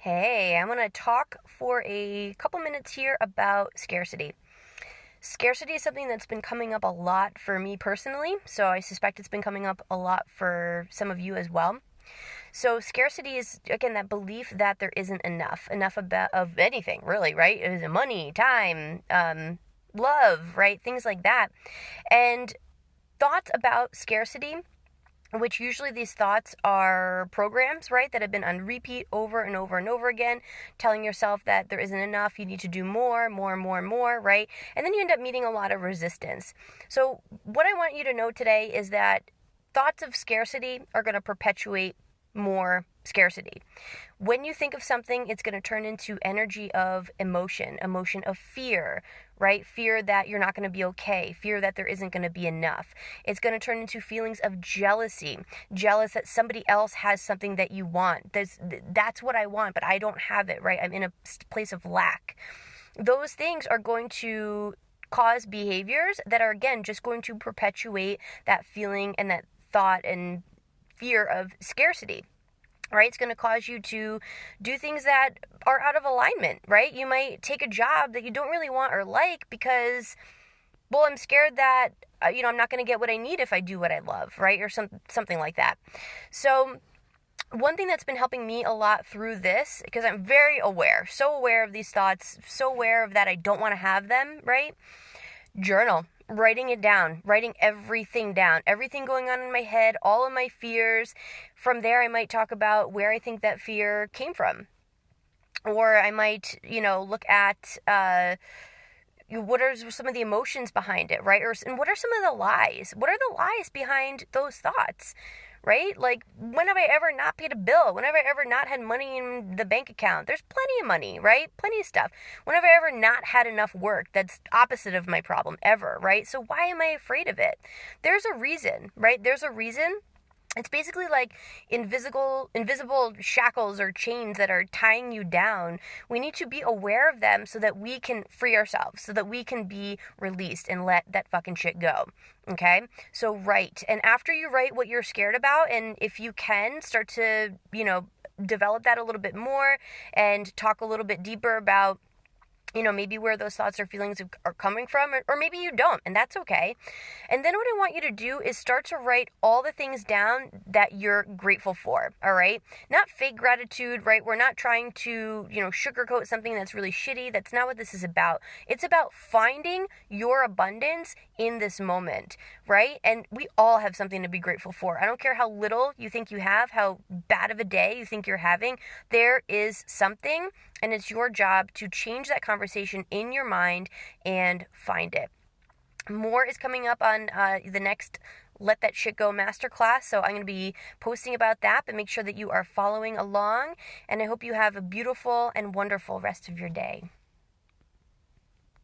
Hey, I'm going to talk for a couple minutes here about scarcity. Scarcity is something that's been coming up a lot for me personally, so I suspect it's been coming up a lot for some of you as well. So, scarcity is, again, that belief that there isn't enough of anything, really, right? It is money, time, love, right? Things like that. And thoughts about scarcity, which usually these thoughts are programs, right, that have been on repeat over and over and over again, telling yourself that there isn't enough, you need to do more, right? And then you end up meeting a lot of resistance. So what I want you to know today is that thoughts of scarcity are going to perpetuate more scarcity. When you think of something, it's going to turn into energy of emotion of fear, right? Fear that you're not going to be okay, fear that there isn't going to be enough. It's going to turn into feelings of jealousy, jealous that somebody else has something that you want. That's what I want, but I don't have it, right? I'm in a place of lack. Those things are going to cause behaviors that are, again, just going to perpetuate that feeling and that thought and fear of scarcity. Right? It's going to cause you to do things that are out of alignment, right? You might take a job that you don't really want or like because, well, I'm scared that, I'm not going to get what I need if I do what I love, right? Or something like that. So one thing that's been helping me a lot through this, because I'm very aware, so aware of these thoughts, so aware of that I don't want to have them, right? Journal. Writing it down, writing everything down, everything going on in my head, all of my fears. From there, I might talk about where I think that fear came from. Or I might, look at what are some of the emotions behind it, right? And what are some of the lies? What are the lies behind those thoughts? Right? Like, when have I ever not paid a bill? When have I ever not had money in the bank account? There's plenty of money, right? Plenty of stuff. When have I ever not had enough work? That's opposite of my problem ever, right? So why am I afraid of it? There's a reason, right? There's a reason. It's basically like invisible shackles or chains that are tying you down. We need to be aware of them so that we can free ourselves, so that we can be released and let that fucking shit go. Okay? So write. And after you write what you're scared about, and if you can, start to, develop that a little bit more and talk a little bit deeper about maybe where those thoughts or feelings are coming from, or maybe you don't, and that's okay. And then what I want you to do is start to write all the things down that you're grateful for, all right? Not fake gratitude, right? We're not trying to, sugarcoat something that's really shitty. That's not what this is about. It's about finding your abundance in this moment, right? And we all have something to be grateful for. I don't care how little you think you have, how bad of a day you think you're having. There is something, and it's your job to change that conversation in your mind and find it. More is coming up on the next Let That Shit Go Masterclass, so I'm going to be posting about that, but make sure that you are following along, and I hope you have a beautiful and wonderful rest of your day.